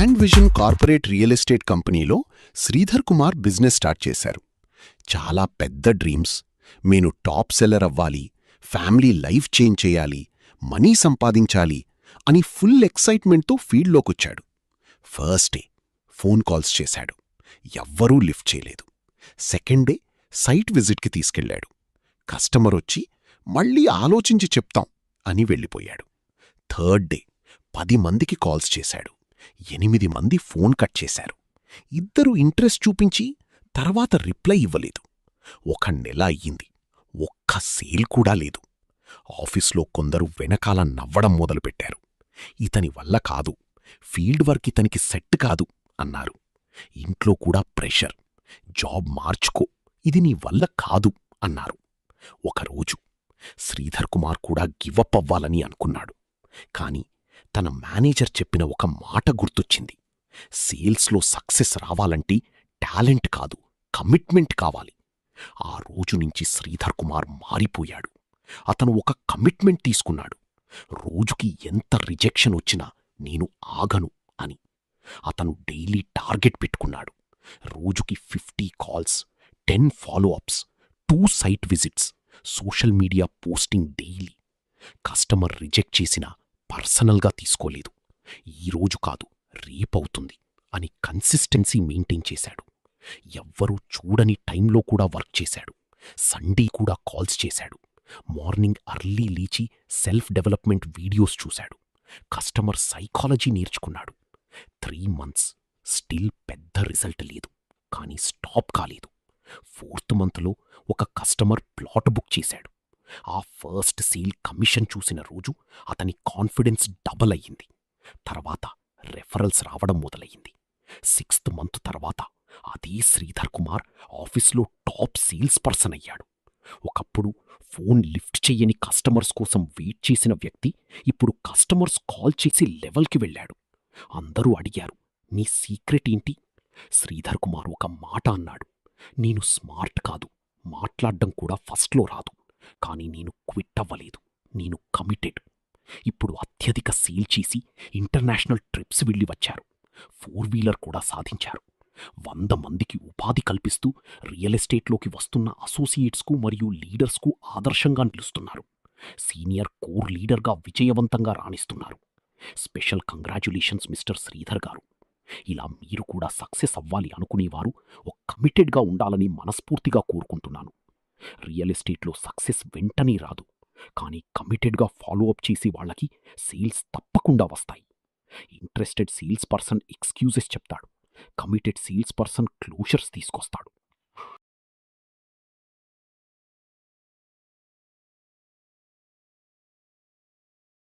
Grand vision corporate real estate కంపెనీలో Sridhar Kumar business start చేశారు. చాలా పెద్ద డ్రీమ్స్. నేను టాప్ సెల్లర్ అవ్వాలి, ఫ్యామిలీ లైఫ్ చేంజ్ చేయాలి, మనీ సంపాదించాలి అని ఫుల్ ఎక్సైట్మెంట్తో ఫీల్డ్లోకొచ్చాడు. ఫస్ట్ డే ఫోన్ కాల్స్ చేశాడు. ఎవ్వరూ లిఫ్ట్ చేయలేదు. సెకండ్ డే సైట్ విజిట్కి తీసుకెళ్లాడు. కస్టమర్ వచ్చి మళ్ళీ ఆలోచించి చెప్తాం అని వెళ్ళిపోయాడు. థర్డ్ డే 10 మందికి కాల్స్ చేశాడు. 8 మంది ఫోన్ కట్ చేశారు. 2 ఇంట్రెస్ట్ చూపించి తర్వాత రిప్లై ఇవ్వలేదు. 1 నెల అయ్యింది. ఒక్క సేల్ కూడా లేదు. ఆఫీస్లో కొందరు వెనకాల నవ్వడం మొదలుపెట్టారు. ఇతని వల్ల కాదు, ఫీల్డ్ వర్క్ ఇతనికి సెట్ కాదు అన్నారు. ఇంట్లో కూడా ప్రెషర్, జాబ్ మార్చుకో, ఇది నీ వల్ల కాదు అన్నారు. ఒకరోజు శ్రీధర్ కుమార్ కూడా గివప్ అవ్వాలని అనుకున్నాడు. కాని తన మేనేజర్ చెప్పిన ఒక మాట గుర్తొచ్చింది. సేల్స్లో సక్సెస్ రావాలంటే టాలెంట్ కాదు, కమిట్మెంట్ కావాలి. ఆ రోజు నుంచి శ్రీధర్ కుమార్ మారిపోయాడు. అతను ఒక కమిట్మెంట్ తీసుకున్నాడు. రోజుకి ఎంత రిజెక్షన్ వచ్చినా నేను ఆగను అని. అతను డైలీ టార్గెట్ పెట్టుకున్నాడు. రోజుకి 50 calls, 10 follow ups, 2 site visits, social media posting daily. Customer reject చేసినా పర్సనల్గా తీసుకోలేదు. ఈరోజు కాదు, రేపవుతుంది అని కన్సిస్టెన్సీ మెయింటైన్ చేశాడు. ఎవ్వరూ చూడని టైంలో కూడా వర్క్ చేశాడు. సండే కూడా కాల్స్ చేశాడు. మార్నింగ్ అర్లీ లేచి సెల్ఫ్ డెవలప్మెంట్ వీడియోస్ చూశాడు. కస్టమర్ సైకాలజీ నేర్చుకున్నాడు. 3 మంత్స్ స్టిల్ పెద్ద రిజల్ట్ లేదు. కానీ స్టాప్ కాలేదు. 4th మంత్లో ఒక కస్టమర్ ప్లాట్ బుక్ చేశాడు. ఆ ఫస్ట్ సేల్ కమిషన్ చూసిన రోజు అతని కాన్ఫిడెన్స్ డబల్ అయ్యింది. తర్వాత రెఫరల్స్ రావడం మొదలయ్యింది. 6th మంత్ తర్వాత అదే శ్రీధర్ కుమార్ ఆఫీస్లో టాప్ సేల్స్ పర్సన్ అయ్యాడు. ఒకప్పుడు ఫోన్ లిఫ్ట్ చెయ్యని కస్టమర్స్ కోసం వెయిట్ చేసిన వ్యక్తి ఇప్పుడు కస్టమర్స్ కాల్ చేసి లెవెల్కి వెళ్ళాడు. అందరూ అడిగారు, నీ సీక్రెట్ ఏంటి? శ్రీధర్ కుమార్ ఒక మాట అన్నాడు, నేను స్మార్ట్ కాదు, మాట్లాడ్డం కూడా ఫస్ట్లో రాదు, కానీ నేను క్విట్ అవ్వలేదు, నేను కమిటెడ్. ఇప్పుడు అత్యధిక సేల్ చేసి ఇంటర్నేషనల్ ట్రిప్స్ వెళ్ళి వచ్చారు. 4 వీలర్ కూడా సాధించారు. 100 మందికి ఉపాధి కల్పిస్తూ రియల్ ఎస్టేట్లోకి వస్తున్న అసోసియేట్స్కు మరియు లీడర్స్కు ఆదర్శంగా నిలుస్తున్నారు. సీనియర్ కోర్ లీడర్గా విజయవంతంగా రాణిస్తున్నారు. స్పెషల్ కంగ్రాచ్యులేషన్స్ మిస్టర్ శ్రీధర్ గారు. ఇలా మీరు కూడా సక్సెస్ అవ్వాలి అనుకునేవారు కమిటెడ్గా ఉండాలని మనస్ఫూర్తిగా కోరుకుంటున్నాను. రియల్ ఎస్టేట్లో సక్సెస్ వెంటనే రాదు, కానీ కమిటెడ్గా ఫాలోఅప్ చేసే వాళ్ళకి సేల్స్ తప్పకుండా వస్తాయి. ఇంట్రెస్టెడ్ సేల్స్ పర్సన్ ఎక్స్క్యూజెస్ చెప్తాడు, కమిటెడ్ సేల్స్ పర్సన్ క్లోజర్స్ తీసుకొస్తాడు.